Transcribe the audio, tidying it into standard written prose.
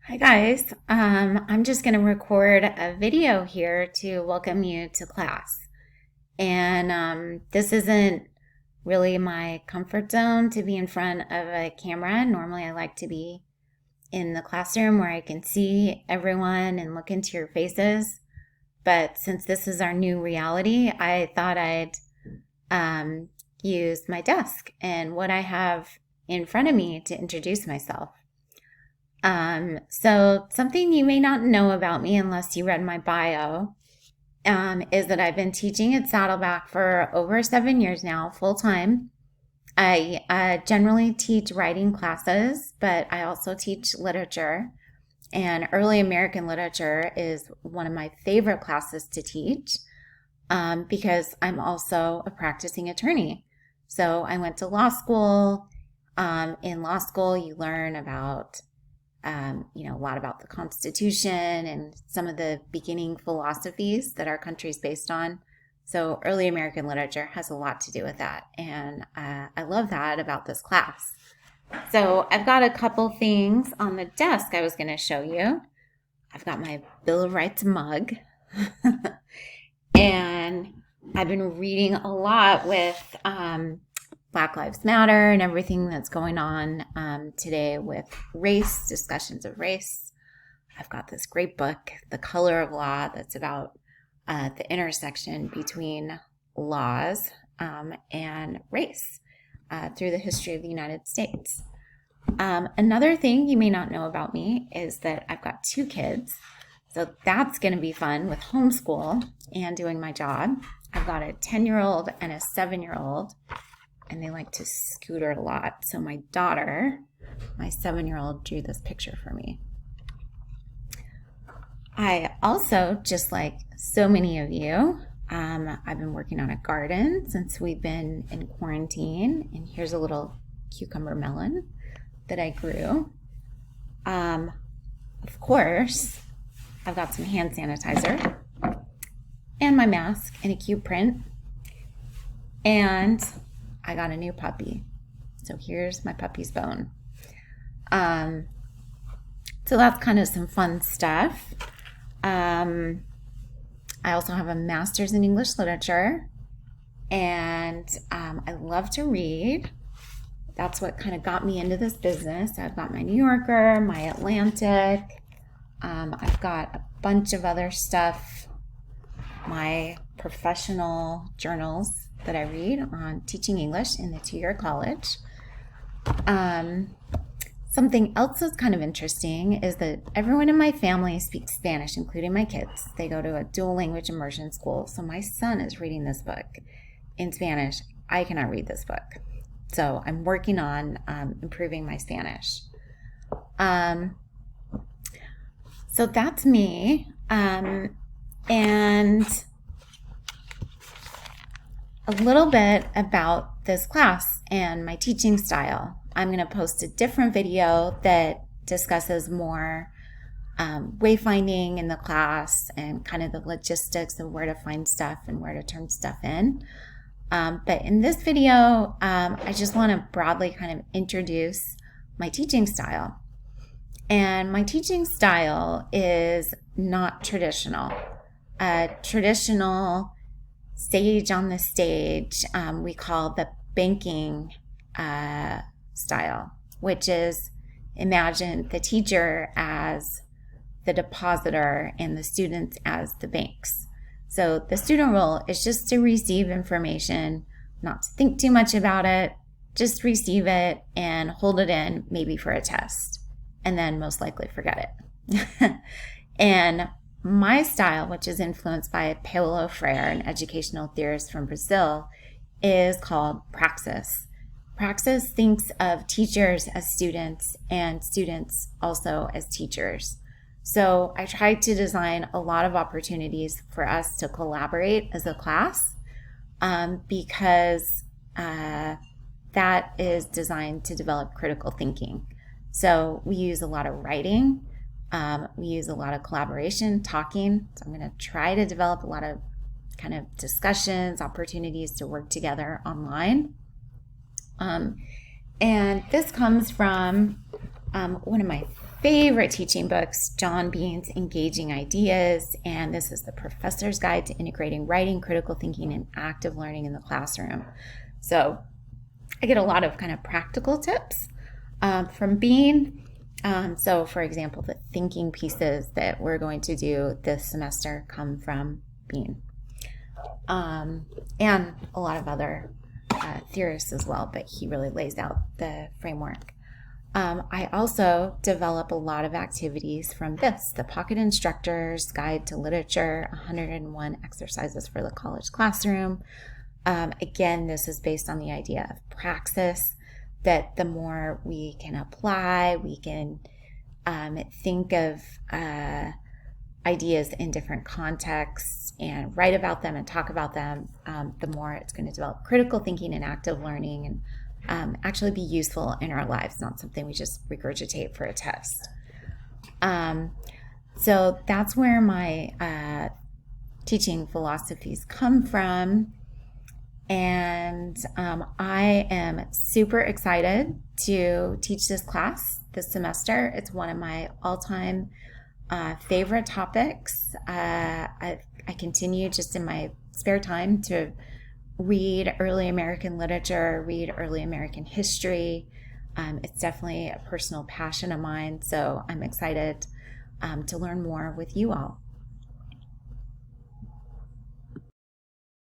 Hi guys, I'm just going to record a video here to welcome you to class. And this isn't really my comfort zone to be in front of a camera. Normally, I like to be in the classroom where I can see everyone and look into your faces. But since this is our new reality, I thought I'd use my desk and what I have in front of me to introduce myself. So something you may not know about me unless you read my bio, is that I've been teaching at Saddleback for over 7 years now, full time. I generally teach writing classes, but I also teach literature. And early American literature is one of my favorite classes to teach because I'm also a practicing attorney. So I went to law school. In law school, you learn about a lot about the Constitution and some of the beginning philosophies that our country is based on. So early American literature has a lot to do with that. And I love that about this class. So I've got a couple things on the desk I was going to show you. I've got my Bill of Rights mug. And I've been reading a lot with Black Lives Matter and everything that's going on today with race, discussions of race. I've got this great book, The Color of Law, that's about the intersection between laws and race through the history of the United States. Another thing you may not know about me is that I've got 2 kids. So that's going to be fun with homeschool and doing my job. I've got a 10-year-old and a 7-year-old. And they like to scooter a lot. So my daughter, my 7-year-old, drew this picture for me. I also, just like so many of you, I've been working on a garden since we've been in quarantine. And here's a little cucumber melon that I grew. Of course, I've got some hand sanitizer and my mask and a cute print. And I got a new puppy. So here's my puppy's bone. So that's kind of some fun stuff. I also have a master's in English literature, and I love to read. That's what kind of got me into this business. I've got my New Yorker, my Atlantic. I've got a bunch of other stuff, my professional journals that I read on teaching English in the 2-year college. Something else that's kind of interesting is that everyone in my family speaks Spanish, including my kids. They go to a dual language immersion school. So my son is reading this book in Spanish. I cannot read this book. So I'm working on improving my Spanish. So that's me. And a little bit about this class and my teaching style. I'm going to post a different video that discusses more wayfinding in the class and kind of the logistics of where to find stuff and where to turn stuff in. But in this video, I just want to broadly kind of introduce my teaching style. And my teaching style is not traditional. Traditional sage on the stage, we call the banking style, which is imagine the teacher as the depositor and the students as the banks. So the student role is just to receive information, not to think too much about it, just receive it and hold it in maybe for a test, and then most likely forget it. And my style, which is influenced by Paulo Freire, an educational theorist from Brazil, is called praxis. Praxis thinks of teachers as students and students also as teachers. So I tried to design a lot of opportunities for us to collaborate as a class because that is designed to develop critical thinking. So we use a lot of writing. We use a lot of collaboration, talking. So I'm going to try to develop a lot of kind of discussions, opportunities to work together online. And this comes from one of my favorite teaching books, John Bean's Engaging Ideas, and this is the Professor's Guide to Integrating Writing, Critical Thinking, and Active Learning in the Classroom. So I get a lot of kind of practical tips from Bean. So for example, the thinking pieces that we're going to do this semester come from Bean. And a lot of other theorists as well, but he really lays out the framework. I also develop a lot of activities from this, the Pocket Instructor's Guide to Literature, 101 Exercises for the College Classroom. Again, this is based on the idea of praxis, that the more we can apply, we can think of ideas in different contexts and write about them and talk about them, the more it's going to develop critical thinking and active learning and actually be useful in our lives, not something we just regurgitate for a test. So that's where my teaching philosophies come from. And I am super excited to teach this class this semester. It's one of my all-time favorite topics. I continue just in my spare time to read early American literature, read early American history. It's definitely a personal passion of mine, so I'm excited to learn more with you all.